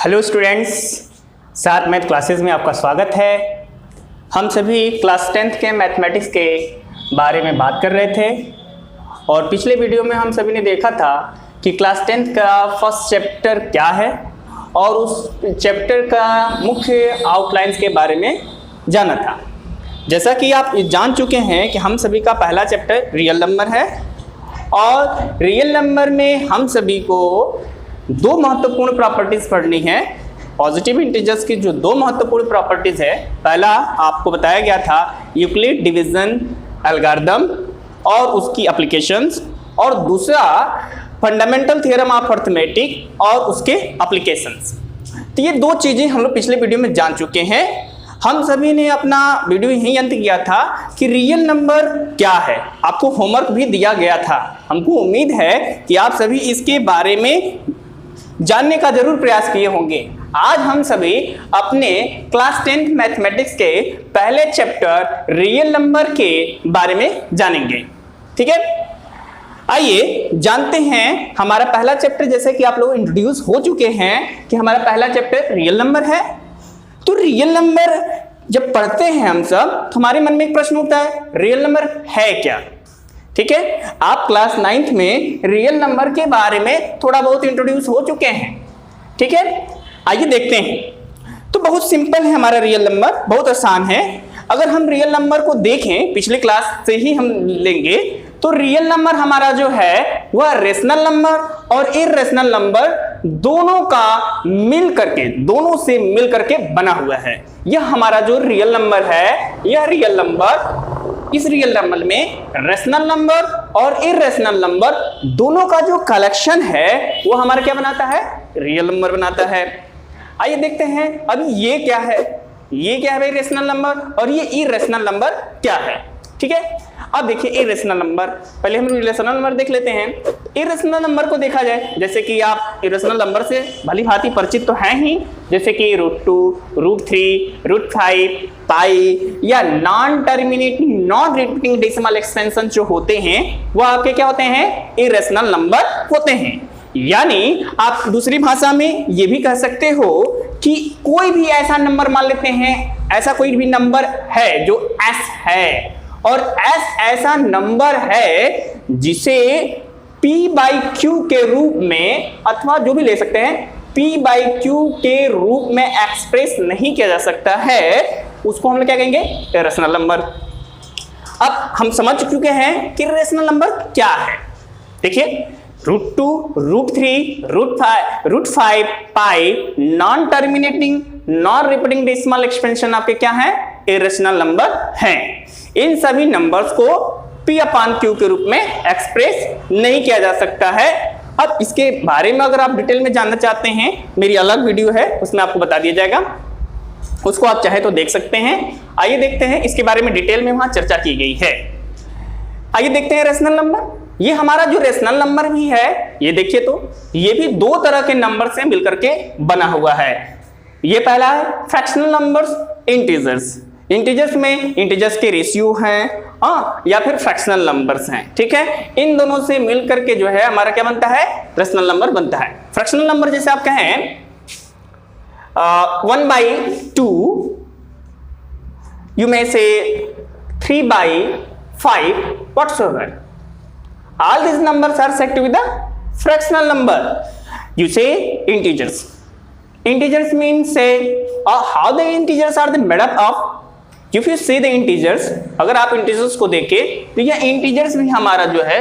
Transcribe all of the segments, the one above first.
Hello students, साथ math classes में आपका स्वागत है। हम सभी क्लास 10th के मैथमेटिक्स के बारे में बात कर रहे थे और पिछले वीडियो में हम सभी ने देखा था कि क्लास 10th का फर्स्ट चैप्टर क्या है और उस चैप्टर का मुख्य आउटलाइंस के बारे में जाना था। जैसा कि आप जान चुके हैं कि हम सभी का पहला चैप्टर रियल नंबर है और रियल नंबर में हम सभी को दो महत्वपूर्ण प्रॉपर्टीज पढ़नी है। पॉजिटिव इंटीजर्स की जो दो महत्वपूर्ण प्रॉपर्टीज है, पहला आपको बताया गया था यूक्लिड डिवीजन एल्गोरिथम और उसकी एप्लीकेशंस, और दूसरा फंडामेंटल थ्योरम ऑफ अरिथमेटिक और उसके एप्लीकेशंस। तो ये दो चीजें हम लोग पिछले वीडियो में जान चुके हैं। हम सभी ने अपना वीडियो यही अंत किया था कि रियल नंबर क्या है। आपको होमवर्क भी दिया गया था। हमको उम्मीद है कि आप सभी इसके बारे में जानने का जरूर प्रयास किए होंगे। आज हम सभी अपने क्लास 10th मैथमेटिक्स के पहले चैप्टर रियल नंबर के बारे में जानेंगे। ठीक है, आइए जानते हैं हमारा पहला चैप्टर। जैसे कि आप लोग इंट्रोड्यूस हो चुके हैं कि हमारा पहला चैप्टर रियल नंबर है। तो रियल नंबर जब पढ़ते हैं हम सब तो हमारे मन में एक प्रश्न उठता है, रियल नंबर है क्या? ठीक है, आप क्लास 9th में रियल नंबर के बारे में थोड़ा बहुत इंट्रोड्यूस हो चुके हैं। ठीक है, आइए देखते हैं। तो बहुत सिंपल है हमारा रियल नंबर, बहुत आसान है। अगर हम रियल नंबर को देखें, पिछले क्लास से ही हम लेंगे, तो रियल नंबर हमारा जो है वह रेशनल नंबर और इर्रेशनल नंबर दोनों का मिल करके, दोनों से मिल करके बना हुआ है। यह हमारा जो रियल नंबर है, यह रियल नंबर, इस रियल नंबर में रेशनल नंबर और इर्रेशनल नंबर दोनों का जो कलेक्शन है वो हमारा क्या बनाता है? रियल नंबर बनाता है। आइए देखते हैं अभी ये क्या है। ये क्या है भाई? Rational number. और ये इर्रेशनल नंबर क्या है? ठीक है, अब देखिए इर्रेशनल नंबर, पहले हम रेशनल नंबर देख लेते हैं। इर्रेशनल नंबर को देखा जाए, जैसे कि आप इर्रेशनल नंबर से भली भांति परिचित तो हैं ही, जैसे कि √2, √3, √5, पाई या non terminating non repeating decimal expansion जो होते हैं वो आपके क्या होते हैं? इर्रेशनल नंबर होते हैं। यानी आप दूसरी भाषा में ये भी कह सकते हो कि कोई भी ऐसा नंबर मान लेते हैं, ऐसा कोई भी नंबर है जो s है और s ऐसा नंबर है जिसे p/q के रूप में, अथवा जो भी ले सकते हैं, p/q के रूप में एक्सप्रेस नहीं किया जा सकता है, उसको हम लोग क्या कहेंगे? Irrational number. अब हम समझ चुके हैं कि इर्रेशनल नंबर क्या है। देखिए, √2, √3, √5, pi non terminating non repeating decimal expansion आपके क्या है? इर्रेशनल नंबर हैं। इन सभी नंबर्स को p/q के रूप में एक्सप्रेस नहीं किया जा सकता है। अब इसके बारे में अगर आप डिटेल में जानना चाहते हैं, मेरी अलग वीडियो है, उसमें आपको बता दिया जाएगा, उसको आप चाहे तो देख सकते हैं। आइए देखते हैं, इसके बारे में डिटेल में वहां चर्चा की गई है। आइए देखते हैं रेशनल नंबर। ये हमारा जो रेशनल नंबर भी है, ये देखिए तो ये भी दो तरह के नंबर से मिलकर के बना हुआ है। ये पहला है फ्रैक्शनल नंबर्स, इंटीजर्स। इंटीजर्स में इंटीजर्स के रेशियो हैं या फिर फ्रैक्शनल नंबर्स हैं। ठीक है, इन दोनों से मिल करके जो है हमारा क्या बनता है? रेशनल नंबर बनता है। फ्रैक्शनल नंबर जैसे आप कहें 1/2, you may say 3/5, whatsoever. All these numbers are said to be the fractional number. You say integers. Integers means say how the integers are made up of. If you see the integers, अगर आप integers को देखें तो यह integers भी हमारा जो है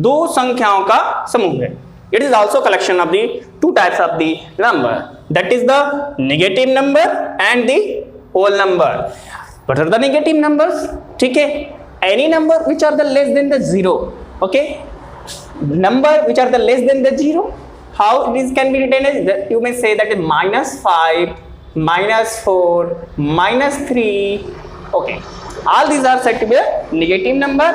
दो संख्याओं का समूह है। It is also collection of the two types of the number. That is the negative number and the whole number. What are the negative numbers? ठीक है, any number which are the less than the zero. Okay, number which are the less than the zero, how this can be written is that you may say that is -5, -4, -3. Okay, all these are said to be a negative number.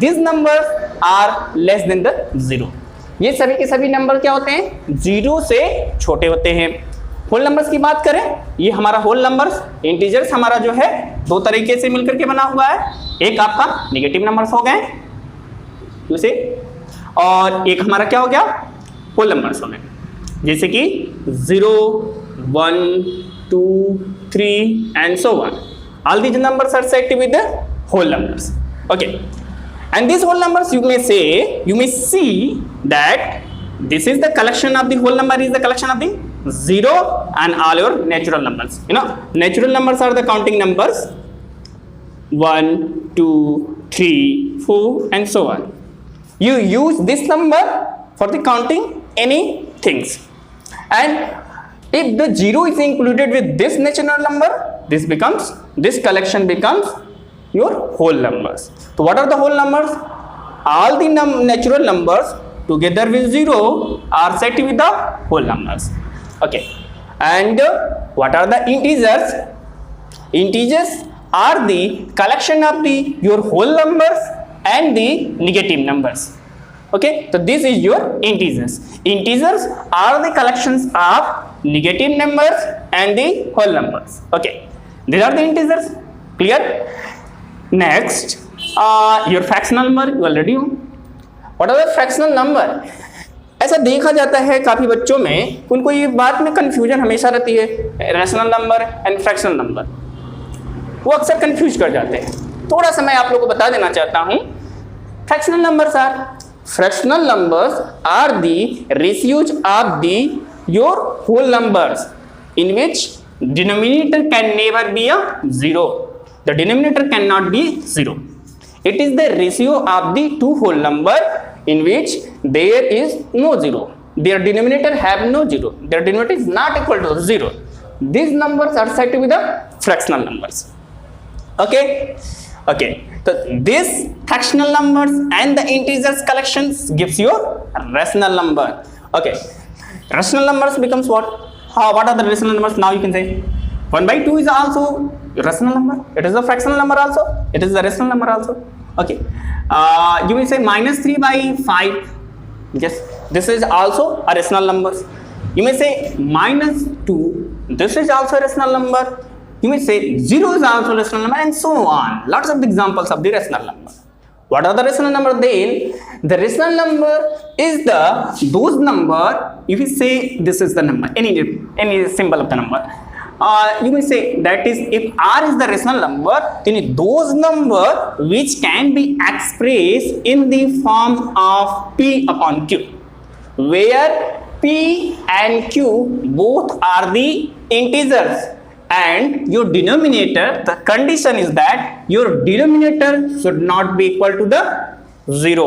These numbers are less than the zero. ये सभी के सभी number क्या होते हैं? Zero से छोटे होते हैं। होल नंबर्स की बात करें, ये हमारा होल नंबर्स, इंटीजर्स हमारा जो है दो तरीके से मिलकर के बना हुआ है। एक आपका नेगेटिव नंबर्स हो गए उसे, और एक हमारा क्या हो गया? होल नंबर्स हो गए, जैसे कि 0, 1, 2, 3 and so on. All these numbers are said to be the whole numbers. Okay, and these whole numbers you may see that this is the collection of the whole number is the collection of the 0 and all your natural numbers. You know, natural numbers are the counting numbers 1, 2, 3, 4 and so on. You use this number for the counting any things, and if the 0 is included with this natural number, this collection becomes your whole numbers. So what are the whole numbers? All the natural numbers together with 0 are said to be the whole numbers. Okay, and what are the integers? Integers are the collection of your whole numbers and the negative numbers. Okay, so this is your integers. Integers are the collections of negative numbers and the whole numbers. Okay, these are the integers. Clear? Next, your fractional number you already know. What are the fractional number? ऐसा देखा जाता है काफी बच्चों में, उनको ये बात में कंफ्यूजन हमेशा रहती है, rational number and fractional number, वो अक्सर कंफ्यूज कर जाते हैं. थोड़ा सा मैं आप लोगों को बता देना चाहता हूँ. Fractional numbers are the ratios of the your whole numbers in which denominator can never be a 0. The denominator cannot be 0. It is the ratio of the two whole number in which there is no 0. Their denominator have no 0. Their denominator is not equal to 0. These numbers are said to be the fractional numbers. Okay. So this fractional numbers and the integers collections gives you rational number. Okay. Rational numbers becomes what? What are the rational numbers? Now you can say 1/2 is also rational number. It is a fractional number also. It is a rational number also. Okay. You may say -3/5. Yes, this is also a rational number. You may say -2. This is also a rational number. You may say 0 is also a rational number, and so on. Lots of examples of the rational number. What are the rational number then? The rational number is those number. If you say this is the number, any symbol of the number. You may say that is, if R is the rational number, then those number which can be expressed in the form of P upon Q, where P and Q both are the integers, and your denominator, the condition is that your denominator should not be equal to the 0.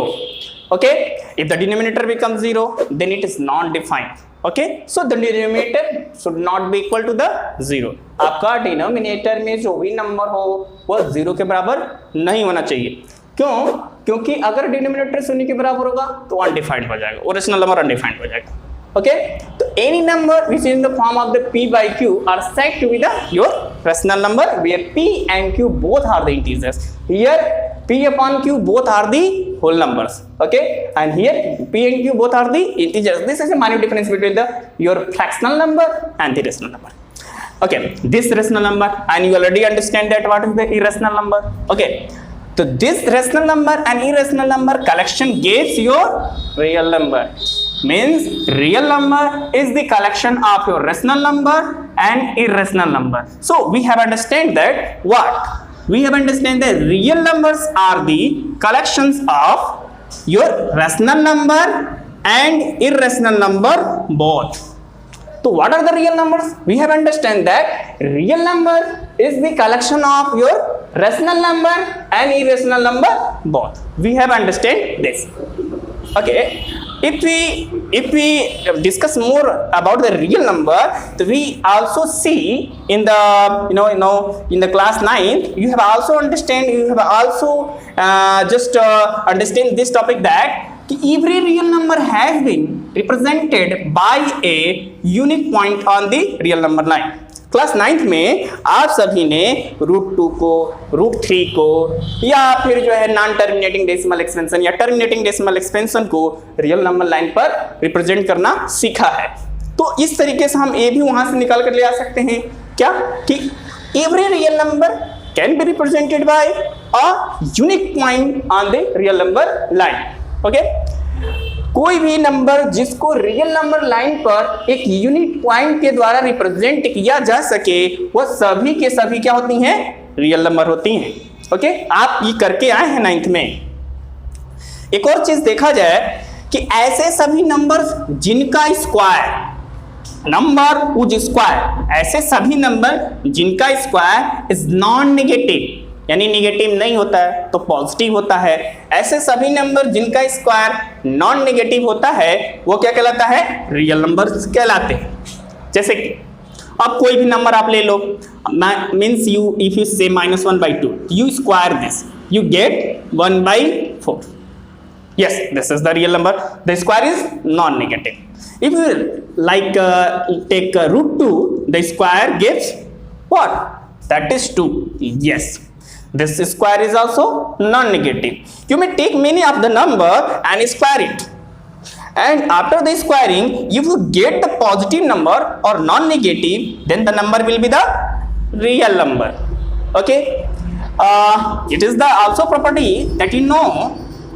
Okay, if the denominator becomes 0, then it is non-defined. Okay, so the denominator should not be equal to the 0. आपका denominator में जो भी number हो वो 0 के बराबर नहीं होना चाहिए. क्यों? क्योंकि अगर denominator 0 के बराबर होगा तो undefined हो जाएगा, और rational number undefined हो जाएगा. Okay, तो any number which is in the form of the P by Q are said to be your rational number, where P and Q both are the integers. Here P upon Q both are the whole numbers. Okay, and here P and Q both are the integers. This is a minor difference between your fractional number and the rational number. Okay, this rational number, and you already understand that what is the irrational number. Okay, so this rational number and irrational number collection gives your real number. Means real number is the collection of your rational number and irrational number. So we have understand that what? We have understand that real numbers are the collections of your rational number and irrational number both. So what are the real numbers? We have understand that real number is the collection of your rational number and irrational number both. We have understand this. Okay, if we discuss more about the real number, we also see in the in the class 9 you have also understand understand this topic that every real number has been represented by a unique point on the real number line. Class 9th में आप सभी ने √2 को, √3 को, या फिर जो है नॉन टर्मिनेटिंग डेसिमल एक्सपेंशन या टर्मिनेटिंग डेसिमल एक्सपेंशन को रियल नंबर लाइन पर रिप्रेजेंट करना सीखा है. तो इस तरीके से हम ए भी वहां से निकाल कर ले आ सकते हैं. क्या कि every real number can be represented by a unique point on the real number line. Okay, कोई भी नंबर जिसको रियल नंबर लाइन पर एक यूनिट पॉइंट के द्वारा रिप्रेजेंट किया जा सके वह सभी के सभी क्या होती हैं, रियल नंबर होती हैं। ओके, आप ये करके आए हैं 9th में। एक और चीज देखा जाए कि ऐसे सभी नंबर्स जिनका स्क्वायर नंबर उज स्क्वायर, ऐसे सभी नंबर जिनका स्क्वायर इज नॉन नेगेटिव, यानी नेगेटिव नहीं होता है तो पॉजिटिव होता है, ऐसे सभी नंबर जिनका स्क्वायर नॉन नेगेटिव होता है वो क्या कहलाता है, रियल नंबर कहलाते हैं। जैसे कि अब कोई भी नंबर आप ले लो, मीन्स यू इफ यू से -1/2, you square this, you get 1/4। Yes, this is the real number. The square is non-negative. If you like take √2, the square gives what? That is 2. Yes, this square is also non-negative. You may take many of the number and square it. And after the squaring, if you get the positive number or non-negative, then the number will be the real number. Okay. It is the also property that you know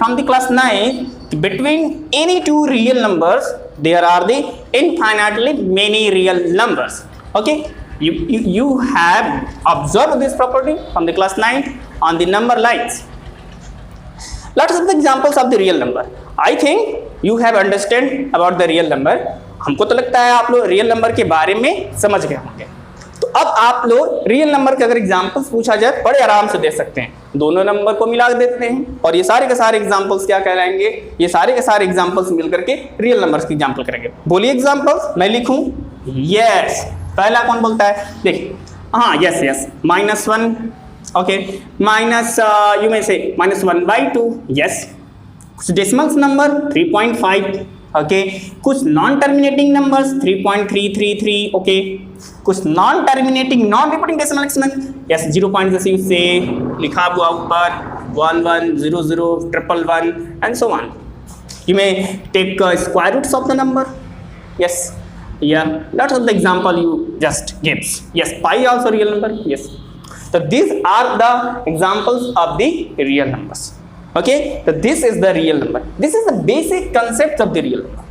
from the class 9, between any two real numbers there are the infinitely many real numbers. Okay, you have observed this property from the class 9 on the number lines. Let us see the examples of the real number. I think you have understand about the real number. हमको तो लगता है आप लोग real number के बारे में समझ गए होंगे। तो अब आप लोग रियल नंबर के अगर एग्जाम्पल्स पूछा जाए बड़े आराम से दे सकते हैं, दोनों नंबर को मिला देते हैं और ये सारे के सारे एग्जाम्पल्स क्या कहलाएंगे, ये सारे के सारे एग्जाम्पल्स मिलकर के रियल नंबर्स की एग्जाम्पल करेंगे। बोलिए एग्जाम्पल्स, मैं लिखूं? यस, पहला कौन बोलता है, देखिए, हाँ yes yes, -1, okay, minus you में से -1/2, यस, कुछ डेसिमल्स नंबर 3.5, ओके, कुछ नॉन टर्मिनेटिंग नंबर्स 3.333, ओके, कुछ non terminating non repeating decimal exponent, yes 0. जैसे से लिखा हुआ ऊपर 1 1 0 0 1 1 and so on. You may take square roots of the number, yes, या let's the example you just gives, yes, pi also real number, yes. So these are the examples of the real numbers. Okay, so this is the real number. This is the basic concept of the real number.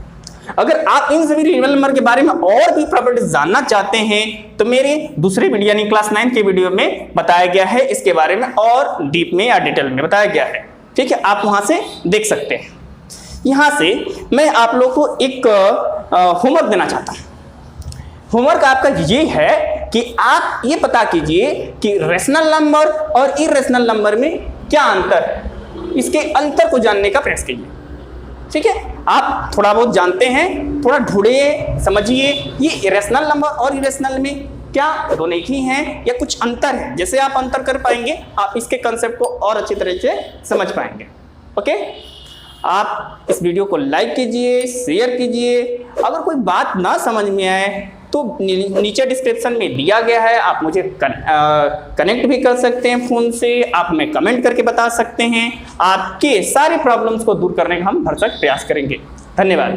अगर आप इन सभी real number के बारे में और भी properties जानना चाहते हैं तो मेरे दूसरे वीडियो यानी क्लास 9 के वीडियो में बताया गया है, इसके बारे में और डीप में या डिटेल में बताया गया है। ठीक है, आप वहां से देख सकते हैं। यहां से मैं आप लोग को एक होमवर्क देना चाहता हूं। होमवर्क आपका ये है कि आप ये पता कीजिए कि रेशनल नंबर और इरेशनल नंबर में क्या अंतर है, इसके अंतर को जानने का प्रयास कीजिए। ठीक है, आप थोड़ा बहुत जानते हैं, थोड़ा ढूंढिए, समझिए ये इरेशनल नंबर और इरेशनल में क्या दोनों एक ही हैं या कुछ अंतर है। जैसे आप अंतर कर पाएंगे आप इसके कंसेप्ट को और अच्छी तरह से समझ पाएंगे। ओके, आप इस वीडियो को लाइक कीजिए, शेयर कीजिए। अगर कोई बात ना समझ में आए तो नीचे डिस्क्रिप्शन में दिया गया है, आप मुझे कनेक्ट भी कर सकते हैं फ़ोन से, आप हमें कमेंट करके बता सकते हैं। आपके सारे प्रॉब्लम्स को दूर करने का हम भरसक प्रयास करेंगे। धन्यवाद।